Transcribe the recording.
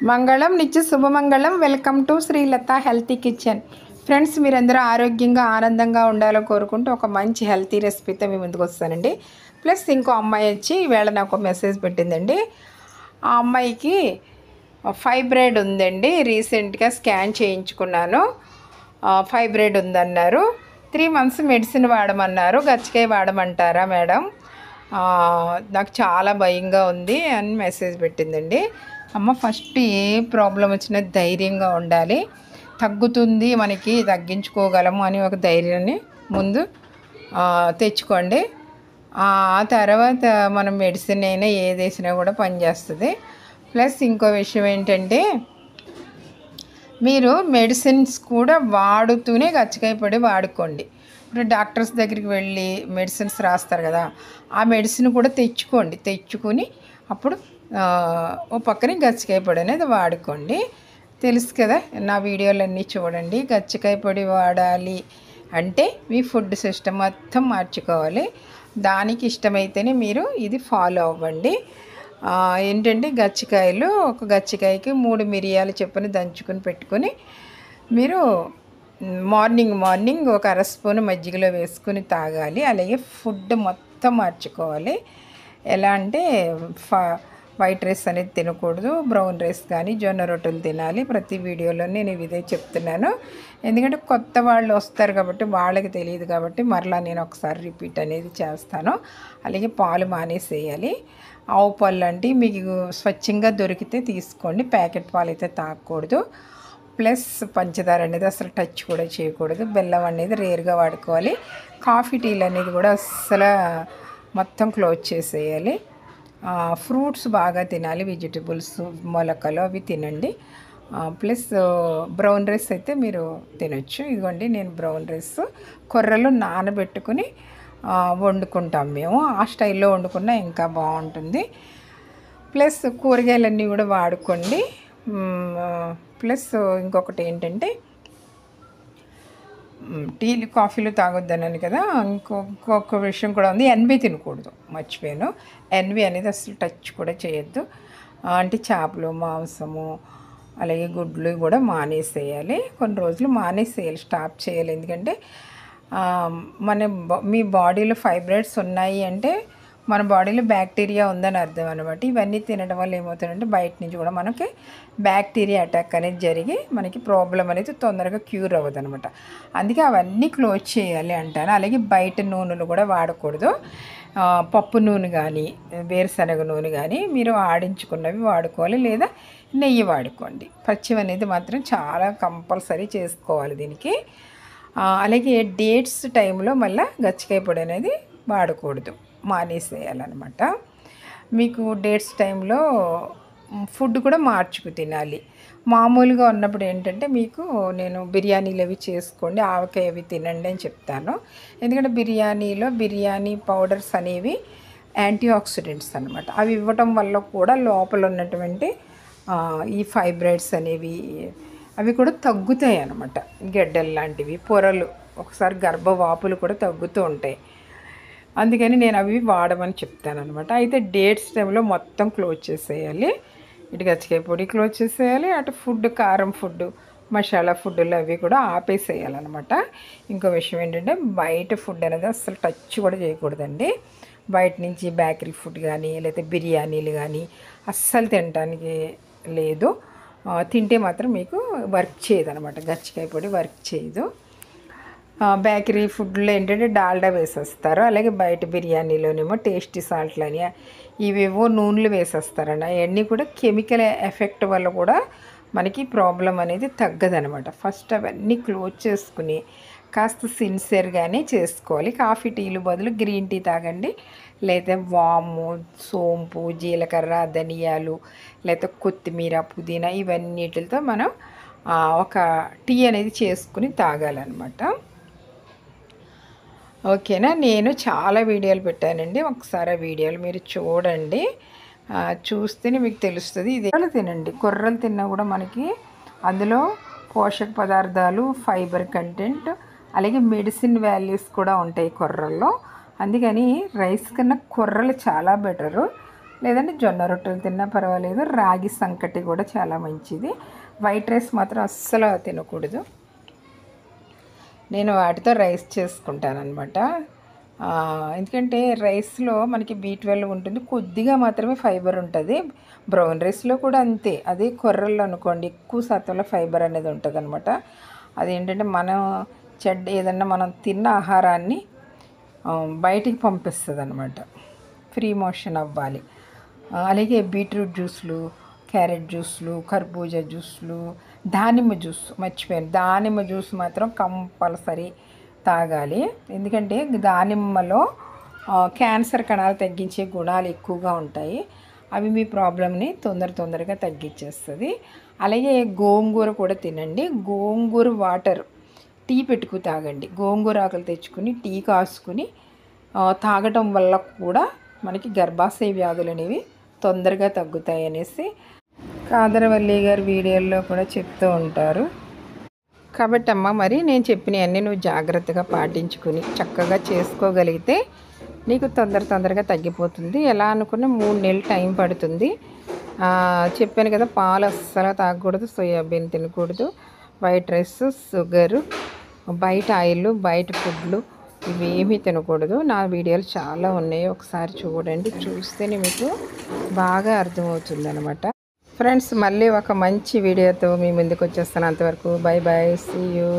మంగళం నిత్య శుభమంగళం. Welcome to Srilatha healthy kitchen. Friends, మీరందరూ ఆరోగ్యంగా ఆనందంగా ఉండాలని కోరుకుంటూ ఒక మంచి హెల్తీ రెసిపీతో మీ ముందుకు వస్తానండి. ప్లస్ ఇంకో అమ్మాయి వచ్చి ఈవేళ నాకు ఒక మెసేజ్ పెట్టిందండి. ఆ అమ్మాయికి ఫైబ్రాయిడ్ ఉందండి. రీసెంట్గా స్కాన్ చేయించుకున్నాను. ఫైబ్రాయిడ్ ఉందన్నారు. 3 months మెడిసిన్ వాడమన్నారు. గచ్చకాయ వాడమంటారా మేడం? నాకు చాలా భయంగా ఉంది అని మెసేజ్ పెట్టిందండి. అమ్మ, ఫస్ట్ ఏ ప్రాబ్లం వచ్చినా ధైర్యంగా ఉండాలి. తగ్గుతుంది, మనకి తగ్గించుకోగలము అని ఒక ధైర్యాన్ని ముందు తెచ్చుకోండి. ఆ తర్వాత మనం మెడిసిన్ అయినా ఏది వేసినా కూడా పనిచేస్తుంది. ప్లస్ ఇంకో విషయం ఏంటంటే, మీరు మెడిసిన్స్ కూడా వాడుతూనే గచ్చకాయ పొడి వాడుకోండి. ఇప్పుడు డాక్టర్స్ దగ్గరికి వెళ్ళి మెడిసిన్స్ రాస్తారు కదా, ఆ మెడిసిన్ కూడా తెచ్చుకుని అప్పుడు ఓ పక్కన గచ్చకాయ పొడి అనేది వాడుకోండి. తెలుసు కదా, నా వీడియోలన్నీ చూడండి. గచ్చకాయ పొడి వాడాలి అంటే మీ ఫుడ్ సిస్టమ్ మొత్తం మార్చుకోవాలి. దానికి ఇష్టమైతేనే మీరు ఇది ఫాలో అవ్వండి. ఏంటంటే గచ్చకాయలు, ఒక గచ్చకాయకి 3 మిరియాలు చొప్పున దంచుకొని పెట్టుకొని మీరు మార్నింగ్ ఒక అర స్పూన్ మజ్జిగలో వేసుకుని తాగాలి. అలాగే ఫుడ్ మొత్తం మార్చుకోవాలి. ఎలా అంటే వైట్ రైస్ అనేది తినకూడదు, బ్రౌన్ రైస్ కానీ జొన్న రొట్టెలు తినాలి. ప్రతి వీడియోలో నేను ఇదే చెప్తున్నాను. ఎందుకంటే కొత్త వాళ్ళు వస్తారు కాబట్టి వాళ్ళకి తెలియదు కాబట్టి మరలా నేను ఒకసారి రిపీట్ అనేది చేస్తాను. అలాగే పాలు మానేసేయాలి. ఆవు పాలు లాంటివి మీకు స్వచ్ఛంగా దొరికితే తీసుకోండి. ప్యాకెట్ పాలు అయితే తాగకూడదు. ప్లస్ పంచదార అనేది అసలు టచ్ కూడా చేయకూడదు. బెల్లం అనేది రేర్గా వాడుకోవాలి. కాఫీ టీలు అనేది కూడా అస్సలు మొత్తం క్లోజ్ చేసేయాలి. ఫ్రూట్స్ బాగా తినాలి. వెజిటబుల్స్, మొలకలు అవి తినండి. ప్లస్ బ్రౌన్ రైస్ అయితే మీరు తినొచ్చు. ఇదిగోండి, నేను బ్రౌన్ రైస్ కొర్రలు నానబెట్టుకుని వండుకుంటాం మేము. ఆ స్టైల్లో వండుకున్నా ఇంకా బాగుంటుంది. ప్లస్ కూరగాయలన్నీ కూడా వాడుకోండి. ప్లస్ ఇంకొకటి ఏంటంటే, టీలు కాఫీలు తాగొద్దన్నాను కదా, ఇంకొక విషయం కూడా ఉంది. ఎన్వి తినకూడదు, మర్చిపోయాను. ఎన్వి అనేది అసలు టచ్ కూడా చేయొద్దు. అంటే చేపలు, మాంసము, అలాగే గుడ్లు కూడా మానేసేయాలి. కొన్ని రోజులు మానేసేయాలి, స్టాప్ చేయాలి. ఎందుకంటే మీ బాడీలో ఫైబ్రాయిడ్స్ ఉన్నాయి అంటే మన బాడీలో బ్యాక్టీరియా ఉందని అర్థం అనమాట. ఇవన్నీ తినడం వల్ల ఏమవుతుందంటే బయట నుంచి కూడా మనకి బ్యాక్టీరియా అటాక్ అనేది జరిగి మనకి ప్రాబ్లం అనేది తొందరగా క్యూర్ అవ్వదు అనమాట. అందుకే అవన్నీ క్లోజ్ చేయాలి అంటాను. అలాగే బయట నూనెలు కూడా వాడకూడదు. పప్పు నూనె కానీ వేరుశనగ నూనె కానీ మీరు ఆడించుకున్నవి వాడుకోవాలి, లేదా నెయ్యి వాడుకోండి. పచ్చివి అనేది మాత్రం చాలా కంపల్సరీ చేసుకోవాలి దీనికి. అలాగే డేట్స్ టైంలో మళ్ళీ గచ్చకాయ పొడి అనేది వాడకూడదు, మానేసేయాలన్నమాట. మీకు డేట్స్ టైంలో ఫుడ్ కూడా మార్చుకు తినాలి. మామూలుగా ఉన్నప్పుడు ఏంటంటే మీకు నేను బిర్యానీలు అవి చేసుకోండి, ఆవకాయ అవి తినండి అని చెప్తాను. ఎందుకంటే బిర్యానీ పౌడర్స్ అనేవి యాంటీ ఆక్సిడెంట్స్ అనమాట. అవి ఇవ్వటం వల్ల కూడా లోపల ఉన్నటువంటి ఈ ఫైబ్రాయిడ్స్ అనేవి అవి కూడా తగ్గుతాయి అన్నమాట. గెడ్డలు లాంటివి, పొరలు, ఒకసారి గర్భవాపులు కూడా తగ్గుతూ ఉంటాయి. అందుకని నేను అవి వాడమని చెప్తాను అనమాట. అయితే డేట్స్ టైంలో మొత్తం క్లోజ్ చేసేయాలి. ఇటు గచ్చకాయ పొడి క్లోజ్ చేసేయాలి, అటు ఫుడ్, కారం ఫుడ్, మసాలా ఫుడ్లు అవి కూడా ఆపేసేయాలన్నమాట. ఇంకో విషయం ఏంటంటే, బయట ఫుడ్ అనేది అసలు టచ్ కూడా చేయకూడదండి. బయట నుంచి బేకరీ ఫుడ్ కానీ లేకపోతే బిర్యానీలు కానీ అస్సలు తినడానికి లేదు. తింటే మాత్రం మీకు వర్క్ చేయదు అనమాట. గచ్చకాయ పొడి వర్క్ చేయదు. బేకరీ ఫుడ్లో ఏంటంటే డాల్డా వేసేస్తారు. అలాగే బయట బిర్యానీలోనేమో టేస్టీ సాల్ట్లు అని ఇవేవో నూనెలు వేసేస్తారండి. అవన్నీ కూడా కెమికల్ ఎఫెక్ట్ వల్ల కూడా మనకి ప్రాబ్లం అనేది తగ్గదనమాట. ఫస్ట్ అవన్నీ క్లోజ్ చేసుకుని కాస్త సిన్సియర్గానే చేసుకోవాలి. కాఫీ టీలు బదులు గ్రీన్ టీ తాగండి, లేదా వాము, సోంపు, జీలకర్ర, ధనియాలు, లేదా కొత్తిమీర, పుదీనా ఇవన్నిటితో మనం ఒక టీ అనేది చేసుకుని తాగాలన్నమాట. ఓకేనా? నేను చాలా వీడియోలు పెట్టానండి. ఒకసారి ఆ వీడియోలు మీరు చూడండి. చూస్తేనే మీకు తెలుస్తుంది. ఇది తినండి. కొర్రలు తిన్నా కూడా మనకి అందులో పోషక పదార్థాలు, ఫైబర్ కంటెంట్, అలాగే మెడిసిన్ వాల్యూస్ కూడా ఉంటాయి కొర్రల్లో. అందుకని రైస్ కన్నా కొర్రలు చాలా బెటరు. లేదంటే జొన్న రొట్టెలు తిన్నా పర్వాలేదు. రాగి సంకటి కూడా చాలా మంచిది. వైట్ రైస్ మాత్రం అస్సలు తినకూడదు. నేను వాటితో రైస్ చేసుకుంటానన్నమాట. ఎందుకంటే రైస్లో మనకి B12 ఉంటుంది, కొద్దిగా మాత్రమే ఫైబర్ ఉంటుంది. బ్రౌన్ రైస్లో కూడా అంతే. అదే కొర్రల్లో అనుకోండి ఎక్కువ శాతంలో ఫైబర్ అనేది ఉంటుంది అనమాట. అదేంటంటే మనం ఏదన్నా మనం తిన్న ఆహారాన్ని బయటికి పంపిస్తుంది అనమాట, ఫ్రీ మోషన్ అవ్వాలి. అలాగే బీట్రూట్ జ్యూస్లు, క్యారెట్ జ్యూస్లు, కర్బూజా జ్యూస్లు, దానిమ్మ జ్యూస్ మర్చిపోయాను. దానిమ్మ జ్యూస్ మాత్రం కంపల్సరీ తాగాలి. ఎందుకంటే దానిమ్మలో క్యాన్సర్ కణాలు తగ్గించే గుణాలు ఎక్కువగా ఉంటాయి. అవి మీ ప్రాబ్లమ్ని తొందరగా తగ్గించేస్తుంది. అలాగే గోంగూర కూడా తినండి. గోంగూర వాటర్ టీ పెట్టుకు తాగండి. గోంగూర ఆకులు తెచ్చుకుని టీ కాసుకుని తాగటం వల్ల కూడా మనకి గర్భాశయ వ్యాధులు అనేవి తొందరగా తగ్గుతాయి అనేసి కాదరవల్లి గారు వీడియోల్లో కూడా చెప్తూ ఉంటారు. కాబట్టి అమ్మ, మరి నేను చెప్పినవన్నీ నువ్వు జాగ్రత్తగా పాటించుకుని చక్కగా చేసుకోగలిగితే నీకు తొందరగా తగ్గిపోతుంది. ఎలా అనుకున్నా 3 నెలలు టైం పడుతుంది. చెప్పాను కదా, పాలు అస్సలు తాగకూడదు, సోయాబీన్ తినకూడదు, వైట్ రైస్, షుగరు, బయట ఆయిల్, బయట ఫుడ్లు ఇవేమీ తినకూడదు. నా వీడియోలు చాలా ఉన్నాయి, ఒకసారి చూడండి. చూస్తేనే మీకు బాగా అర్థమవుతుంది అనమాట. ఫ్రెండ్స్, మళ్ళీ ఒక మంచి వీడియోతో మీ ముందుకు వచ్చేస్తాను. అంతవరకు బై బై, సీ యూ.